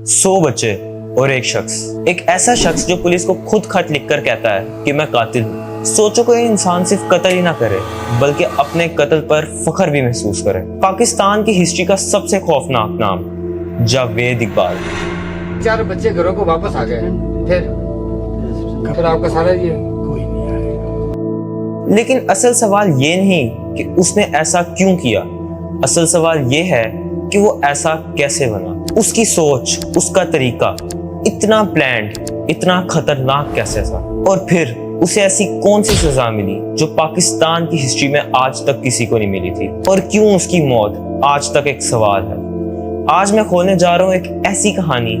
100 बच्चे और एक शख्स, एक ऐसा शख्स जो पुलिस को खुद खत लिखकर कहता है कि मैं कातिल हूँ। सोचो कोई इंसान सिर्फ कत्ल ही ना करे बल्कि अपने कत्ल पर फख्र भी महसूस करे। पाकिस्तान की हिस्ट्री का सबसे खौफनाक नाम जावेद इकबाल। 4 बच्चे घरों को वापस आ गए, फिर आपका सारा ये लेकिन असल सवाल ये नहीं कि उसने ऐसा क्यों किया, असल सवाल ये है कि वो ऐसा कैसे बना। उसकी सोच, उसका तरीका इतना प्लान्ड, इतना खतरनाक कैसे था, और फिर उसे ऐसी कौन सी सजा मिली जो पाकिस्तान की हिस्ट्री में आज तक किसी को नहीं मिली थी, और क्यों उसकी मौत आज तक एक सवाल है। आज मैं खोलने जा रहा हूँ एक ऐसी कहानी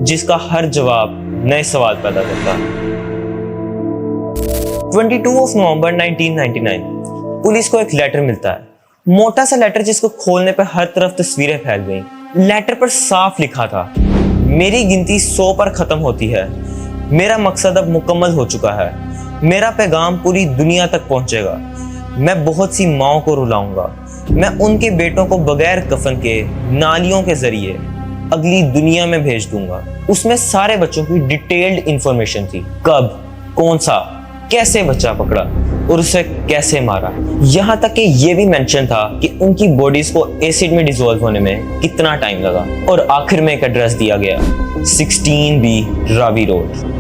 जिसका हर जवाब नए सवाल पैदा करता है। 22 नवंबर 1999 पुलिस को एक लेटर मिलता है, मोटा सा लेटर जिसको खोलने पर हर तरफ तस्वीरें फैल गईं। लेटर पर साफ लिखा था, मेरी गिनती 100 पर खत्म होती है, मेरा मकसद अब मुकम्मल हो चुका है, मेरा पैगाम पूरी दुनिया तक पहुंचेगा, मैं बहुत सी माओं को रुलाऊंगा, मैं उनके बेटों को बगैर कफन के नालियों के जरिए अगली दुनिया में भेज दूंगा। उसमें सारे बच्चों की डिटेल्ड इंफॉर्मेशन थी, कब, कौन सा, कैसे बच्चा पकड़ा और उसे कैसे मारा। यहाँ तक कि ये भी मेंशन था कि उनकी बॉडीज को एसिड में डिसॉल्व होने में कितना टाइम लगा, और आखिर में एक एड्रेस दिया गया, 16B रावी रोड।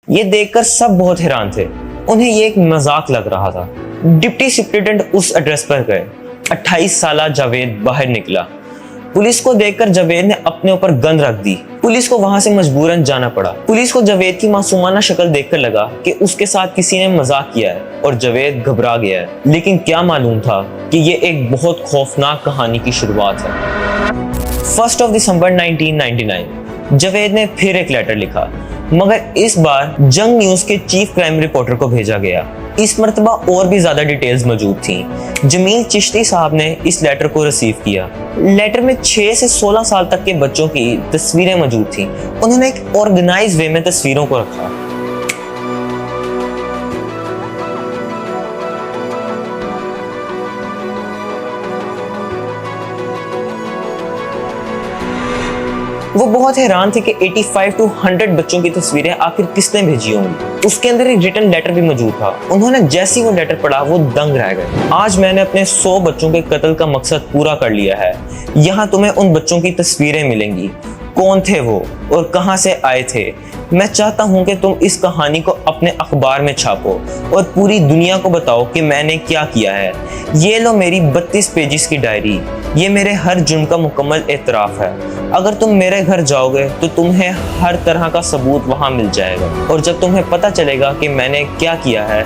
ये देखकर सब बहुत हैरान थे, उन्हें ये एक मजाक लग रहा था। डिप्टी सुपरिटेंडेंट उस एड्रेस पर गए। 28 साला जावेद बाहर निकला। पुलिस को देखकर जावेद ने अपने ऊपर गन रख दी। पुलिस को वहां से मजबूरन जाना पड़ा। पुलिस को जावेद की मासूमाना शक्ल देखकर लगा कि उसके साथ किसी ने मजाक किया है और जावेद घबरा गया है, लेकिन क्या मालूम था कि ये एक बहुत खौफनाक कहानी की शुरुआत है। 1 दिसंबर 1999 जावेद ने फिर एक लेटर लिखा, मगर इस बार जंग न्यूज के चीफ क्राइम रिपोर्टर को भेजा गया। इस मर्तबा और भी ज्यादा डिटेल्स मौजूद थी। जमील चिश्ती साहब ने इस लेटर को रिसीव किया। लेटर में 6 से 16 साल तक के बच्चों की तस्वीरें मौजूद थी। उन्होंने एक ऑर्गेनाइज वे में तस्वीरों को रखा। वो बहुत हैरान थे कि 85 to 100 बच्चों की तस्वीरें आखिर किसने भेजी होंगी। उसके अंदर एक रिटन लेटर भी मौजूद था। उन्होंने जैसे ही वो लेटर पढ़ा वो दंग रह गए। आज मैंने अपने 100 बच्चों के कत्ल का मकसद पूरा कर लिया है। यहाँ तुम्हें उन बच्चों की तस्वीरें मिलेंगी, कौन थे वो और कहाँ से आए थे। मैं चाहता हूँ कि तुम इस कहानी को अपने अखबार में छापो और पूरी दुनिया को बताओ कि मैंने क्या किया है। ये लो मेरी 32 पेजेस की डायरी, ये मेरे हर जुर्म का मुकम्मल एतराफ़ है। अगर तुम मेरे घर जाओगे तो तुम्हें हर तरह का सबूत वहाँ मिल जाएगा, और जब तुम्हें पता चलेगा कि मैंने क्या किया है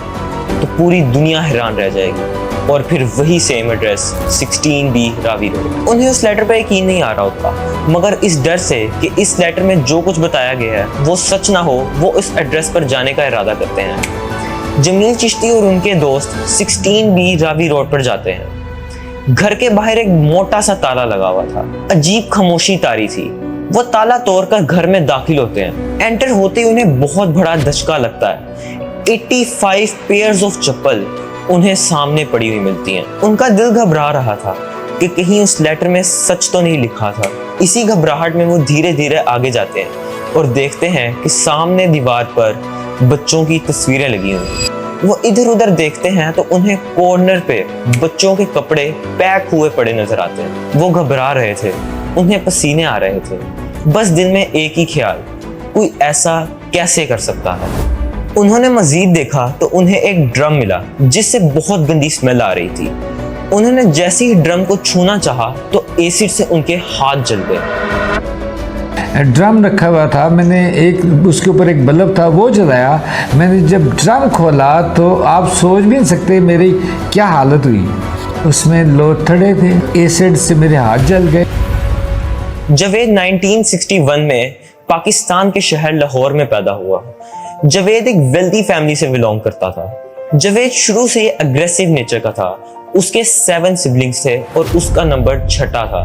तो पूरी दुनिया हैरान रह जाएगी। और फिर वही same address, 16B Ravi road. उन्हें उस लेटर पर यकीन नहीं आ रहा होता, मगर इस डर से कि इस लेटर में जो कुछ बताया गया है वो सच ना हो, वो इस एड्रेस पर जाने का इरादा करते हैं। जमील चिश्ती और उनके दोस्त 16B रावी रोड पर जाते हैं। घर के बाहर एक मोटा सा ताला लगा हुआ था। अजीब खामोशी तारी थी। वो ताला तोड़कर घर में दाखिल होते हैं। एंटर होते ही उन्हें बहुत बड़ा धचका लगता है। 85 पेयर्स ऑफ चप्पल उन्हें सामने पड़ी हुई मिलती हैं। उनका दिल घबरा रहा था कि कहीं उस लेटर में सच तो नहीं लिखा था। इसी घबराहट में वो धीरे धीरे आगे जाते हैं और देखते हैं कि सामने दीवार पर बच्चों की तस्वीरें लगी हुई। वो इधर उधर देखते हैं तो उन्हें कॉर्नर पे बच्चों के कपड़े पैक हुए पड़े नजर आते हैं। वो घबरा रहे थे, उन्हें पसीने आ रहे थे। बस दिल में एक ही ख्याल, कोई ऐसा कैसे कर सकता है। उन्होंने मजीद देखा तो उन्हें एक ड्रम मिला जिससे बहुत गंदी स्मेल आ रही थी। उन्होंने जैसे ही ड्रम को छूना चाहा तो एसिड से उनके हाथ जल गए। ड्रम रखा हुआ था, मैंने एक उसके ऊपर एक बल्ब था वो जलाया। मैंने जब ड्रम खोला तो आप सोच भी नहीं सकते मेरी क्या हालत हुई। उसमें लोथड़े थे, एसिड से मेरे हाथ जल गए। जावेद 1961 में पाकिस्तान के शहर लाहौर में पैदा हुआ। जावेद एक वेल्दी फैमिली से बिलोंग करता था। जावेद शुरू से ही अग्रेसिव नेचर का था। उसके 7 सिबलिंग्स थे और उसका नंबर 6 था।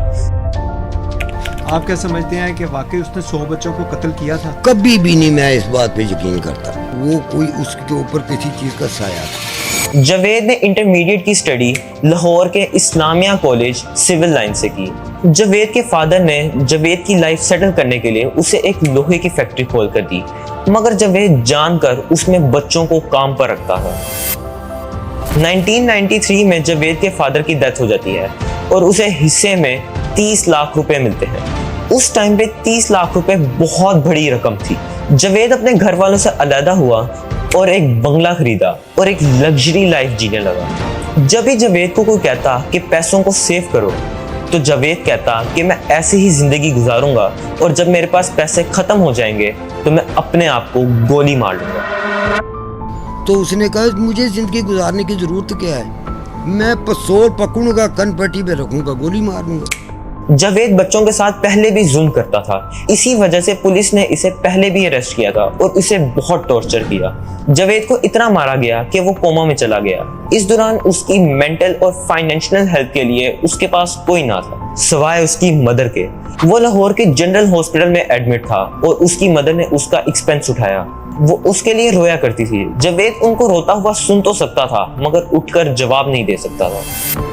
आप क्या समझते हैं कि वाकई उसने 100 बच्चों को कत्ल किया था? कभी भी नहीं मैं इस बात पे यकीन करता। वो कोई उसके ऊपर किसी चीज का साया था। जावेद ने इंटरमीडिएट की स्टडी लाहौर के इस्लामिया कॉलेज सिविल लाइन से की। जावेद के फादर ने जावेद की लाइफ सेटल करने के लिए उसे एक लोहे की फैक्ट्री खोल कर दी, मगर जावेद जानकर उसमें बच्चों को काम पर रखता है। 1993 में जावेद के फादर की डेथ हो जाती है और उसे हिस्से में 30 लाख रुपए मिलते हैं। उस टाइम पे 30 लाख रुपए बहुत बड़ी रकम थी। जावेद अपने घर वालों से अलग हुआ और एक बंगला खरीदा और एक लग्जरी लाइफ जीने लगा। जब भी जावेद को कोई कहता कि पैसों को सेव करो, तो जावेद कहता कि मैं ऐसे ही जिंदगी गुजारूंगा और जब मेरे पास पैसे खत्म हो जाएंगे तो मैं अपने आप को गोली मार लूंगा। तो उसने कहा मुझे ज़िंदगी गुजारने की ज़रूरत क्या है, मैं पसोर पकड़ूंगा, कन पट्टी पे रखूंगा, गोली मारूंगा। जावेद बच्चों के साथ पहले भी जुल्म करता था। इसी वजह से पुलिस ने इसे पहले भी अरेस्ट किया था और इसे बहुत टॉर्चर किया। जावेद को इतना मारा गया कि वो कोमा में चला गया। इस दौरान उसकी मेंटल और फाइनेंशियल हेल्प के लिए उसके पास कोई ना था सिवाय उसकी मदर के। वो लाहौर के जनरल हॉस्पिटल में एडमिट था और उसकी मदर ने उसका एक्सपेंस उठाया। वो उसके लिए रोया करती थी। जावेद उनको रोता हुआ सुन तो सकता था मगर उठकर जवाब नहीं दे सकता था।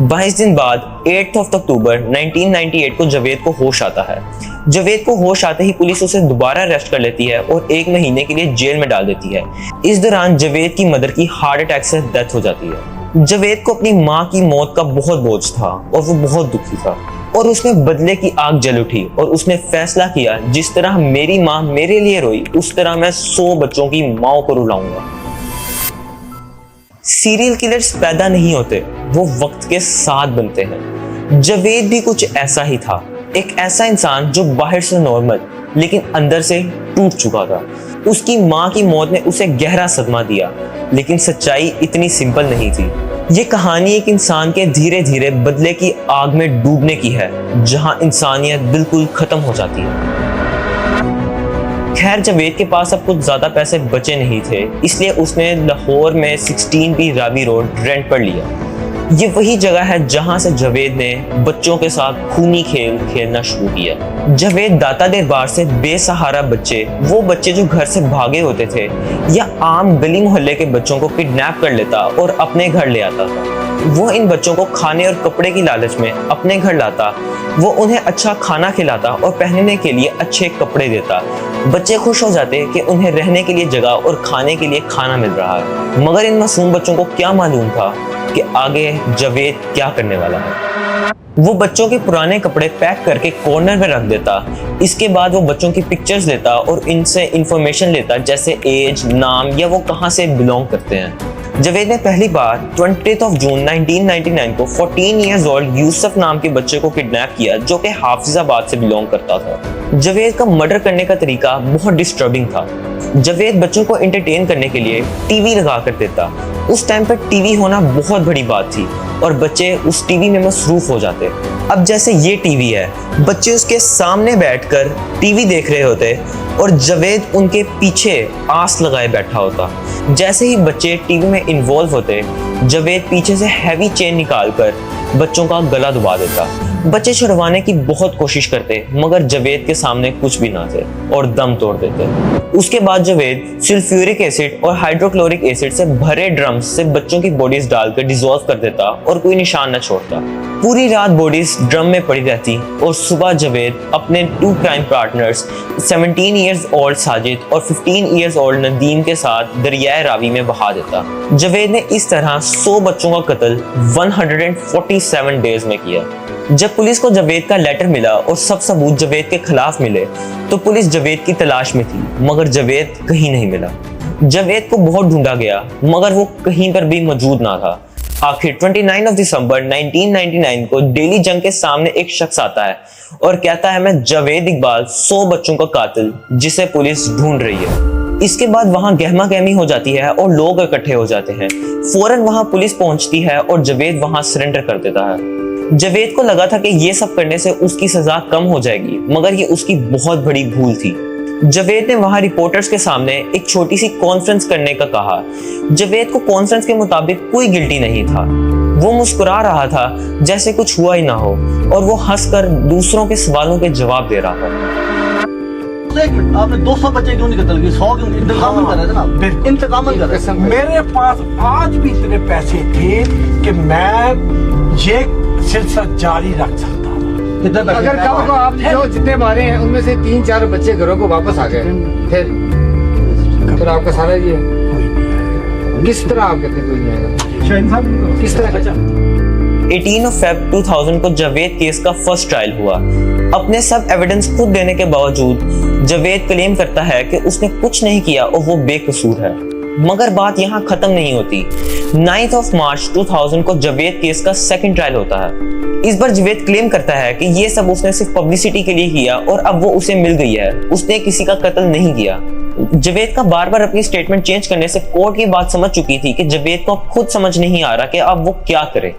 22 दिन बाद 8 अक्टूबर 1998 को जावेद को होश आता है। जावेद को होश आते ही पुलिस उसे दोबारा अरेस्ट कर लेती है और 1 महीने के लिए जेल में डाल देती है। इस दौरान जावेद की मदर की हार्ट अटैक से डेथ हो जाती है। जावेद को अपनी माँ की मौत का बहुत बोझ था और वो बहुत दुखी था और उसमें बदले की आग जल उठी और उसने फैसला किया, जिस तरह मेरी माँ मेरे लिए रोई उस तरह मैं 100 बच्चों की माँओं को रुलाऊंगा। सीरियल किलर्स पैदा नहीं होते, वो वक्त के साथ बनते हैं। जावेद भी कुछ ऐसा ही था, एक ऐसा इंसान जो बाहर से नॉर्मल लेकिन अंदर से टूट चुका था। उसकी माँ की मौत ने उसे गहरा सदमा दिया, लेकिन सच्चाई इतनी सिंपल नहीं थी। ये कहानी एक इंसान के धीरे धीरे बदले की आग में डूबने की है, जहां इंसानियत बिल्कुल खत्म हो जाती है। खैर, जावेद के पास अब कुछ ज्यादा पैसे बचे नहीं थे, इसलिए उसने लाहौर में 16B रावी रोड रेंट पर लिया। ये वही जगह है जहां से जावेद ने बच्चों के साथ खूनी खेल खेलना शुरू किया। जावेद दाता दरबार से बेसहारा बच्चे, वो बच्चे जो घर से भागे होते थे या आम गली मोहल्ले के बच्चों को किडनैप कर लेता और अपने घर ले आता था। वो इन बच्चों को खाने और कपड़े की लालच में अपने घर लाता। वो उन्हें अच्छा खाना खिलाता और पहनने के लिए अच्छे कपड़े देता। बच्चे खुश हो जाते कि उन्हें रहने के लिए जगह और खाने के लिए खाना मिल रहा है, मगर इन मासूम बच्चों को क्या मालूम था कि आगे जावेद क्या करने वाला है। वो बच्चों के पुराने कपड़े पैक करके कॉर्नर में रख देता। इसके बाद वो बच्चों की पिक्चर्स लेता और इनसे इंफॉर्मेशन लेता, जैसे एज, नाम या वो कहाँ से बिलोंग करते हैं। जावेद ने पहली बार 20 जून 1999 को 14 इयर्स ओल्ड यूसुफ नाम के बच्चे को किडनैप किया, जो कि हाफिजाबाद से बिलोंग करता था। जावेद का मर्डर करने का तरीका बहुत डिस्टर्बिंग था। जावेद बच्चों को एंटरटेन करने के लिए टीवी लगा कर देता। उस टाइम पर टीवी होना बहुत बड़ी बात थी और बच्चे उस टीवी में मसरूफ हो जाते। अब जैसे ये टीवी है, बच्चे उसके सामने बैठकर टीवी देख रहे होते और जावेद उनके पीछे आस लगाए बैठा होता। जैसे ही बच्चे टीवी में इन्वॉल्व होते, जावेद पीछे से हैवी चेन निकालकर बच्चों का गला दबा देता। बच्चे छुड़वाने की बहुत कोशिश करते, मगर जावेद के सामने कुछ भी ना थे और दम तोड़ देते। उसके बाद जावेद सल्फ्यूरिक एसिड और हाइड्रोक्लोरिक एसिड से भरे ड्रम्स से बच्चों की बॉडीज डालकर डिसॉल्व कर देता और कोई निशान न छोड़ता। पूरी रात बॉडीज ड्रम में पड़ी रहती और सुबह जावेद अपने 2 crime partners 17 years old Sajid और 15 इयर्स ओल्ड नदीम के साथ दरियाए रावी में बहा देता। जावेद ने इस तरह 100 बच्चों का कत्ल 147 डेज में किया। जब पुलिस को जावेद का लेटर मिला और सब सबूत जावेद के खिलाफ मिले, तो पुलिस जावेद की तलाश में थी, मगर जावेद कहीं नहीं मिला। जावेद को बहुत ढूंढा गया, मगर वो कहीं पर भी मौजूद ना था। आखिर 29 दिसंबर 1999 को डेली जंग के सामने एक शख्स आता है और कहता है, मैं जावेद इकबाल 100 बच्चों का कातिल जिसे पुलिस ढूंढ रही है। इसके बाद वहां गहमा गहमी हो जाती है और लोग इकट्ठे हो जाते हैं। फौरन वहां पुलिस पहुंचती है और जावेद वहां सरेंडर कर देता है। जावेद को लगा था कि ये सब करने से उसकी सजा कम हो जाएगी, मगर ये उसकी बहुत बड़ी भूल थी। जावेद ने वहां रिपोर्टर्स के सामने एक छोटी सी कॉन्फ्रेंस करने का कहा। जावेद को कॉन्फ्रेंस के मुताबिक कोई गिल्टी नहीं था। वो मुस्कुरा रहा था जैसे कुछ हुआ ही ना हो और वो हंसकर दूसरों के सवालों के जवाब दे रहा था। एक मिनट, आपने 200 बच्चे क्यों नहीं कत्ल किए? 100 क्यों? इंतकाम कर रहे थे ना आप? बिल्कुल। इंतकाम कर रहे थे। मेरे पास आज भी इतने पैसे थे कि मैं ये सिलसिला जारी रख सकता हूँ। कितने पैसे? अगर कल को आप जो जितने मारे हैं उनमें से 3-4 बच्चे घरों को वापस आ गए फिर आपका सारा ये किस तरह आप कहते हैं कोई नहीं आएगा? किस तरह? 18 of Feb 2000 को जावेद केस का फर्स्ट ट्रायल हुआ। अपने सब एविडेंस खुद देने के बावजूद जावेद क्लेम करता है कि उसने कुछ नहीं किया और वो बेकसूर है। मगर बात यहाँ खत्म नहीं होती। 9th of March 2000 को जावेद केस का सेकंड ट्रायल होता है। इस बार जावेद क्लेम करता है कि ये सब उसने सिर्फ पब्लिसिटी के लिए किया और अब वो उसे मिल गई है, उसने किसी का कत्ल नहीं किया। जावेद का बार बार अपनी स्टेटमेंट चेंज करने से कोर्ट ये बात समझ चुकी थी कि जावेद को खुद समझ नहीं आ रहा कि अब वो क्या करे।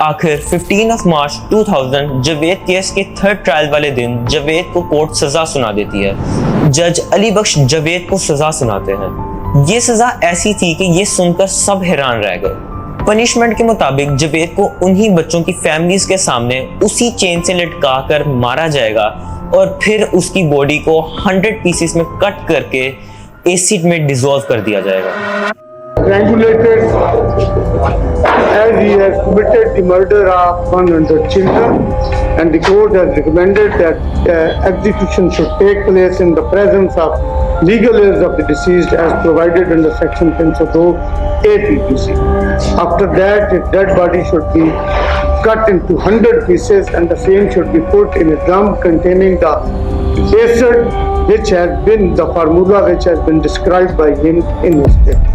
आखिर 15 of March 2000 जावेद केस के थर्ड ट्रायल वाले दिन जावेद को कोर्ट सजा सुना देती है। जज अली बख्श जावेद को सजा सुनाते हैं। ये सजा ऐसी थी कि ये सुनकर सब हैरान रह गए। पनिशमेंट के मुताबिक जावेद को उन्हीं बच्चों की फैमिलीज के सामने उसी चेन से लटका कर मारा जाएगा और फिर उसकी बॉडी को 100 पीसेस में कट करके एसिड में डिसॉल्व कर दिया जाएगा। Strangulated as he has committed the murder of 100 children, and the court has recommended that execution should take place in the presence of legal heirs of the deceased as provided under section 302 APPC. After that, his dead body should be cut into 100 pieces and the same should be put in a drum containing the acid which has been the formula which has been described by him in his death.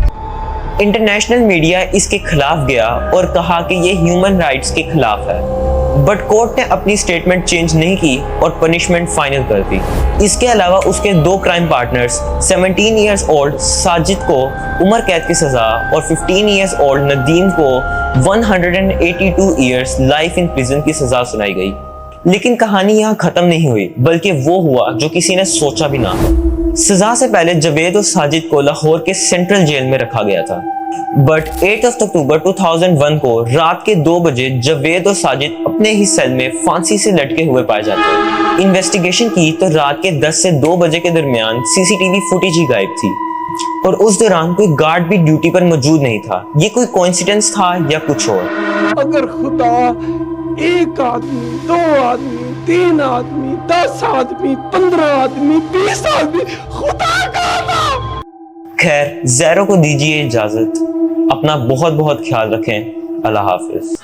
International media इसके खिलाफ गया और कहा कि ये human rights के खिलाफ है, बट कोर्ट ने अपनी स्टेटमेंट चेंज नहीं की और पनिशमेंट फाइनल कर दी। इसके अलावा उसके दो crime partners 17 years old Sajid को उम्र कैद की सजा और 15 इयर्स ओल्ड नदीम को 182 इयर्स लाइफ इन प्रिजन की सजा सुनाई गई। लेकिन कहानी यहाँ खत्म नहीं हुई, बल्कि वो हुआ जो किसी ने सोचा भी ना। सजा से पहले जावेद और साजिद को लाहौर के सेंट्रल जेल में रखा गया था, बट 8 अक्टूबर 2001 को रात के 2 बजे जावेद और साजिद अपने ही सेल में फांसी से लटके हुए पाए जाते हैं। इन्वेस्टिगेशन की तो रात के 10 से 2 बजे के दरमियान सीसीटीवी फुटेज ही गायब थी और उस दौरान कोई गार्ड भी ड्यूटी पर मौजूद नहीं था। ये कोई कोइंसिडेंस था या कुछ और? अगर खुदा 1 आदमी, 2 आदमी, 3 आदमी, 10 आदमी, 15 आदमी, 20 आदमी, खुदा का नाम। खैर, ज़ैरो को दीजिए इजाजत। अपना बहुत बहुत ख्याल रखें। अल्लाह हाफिज।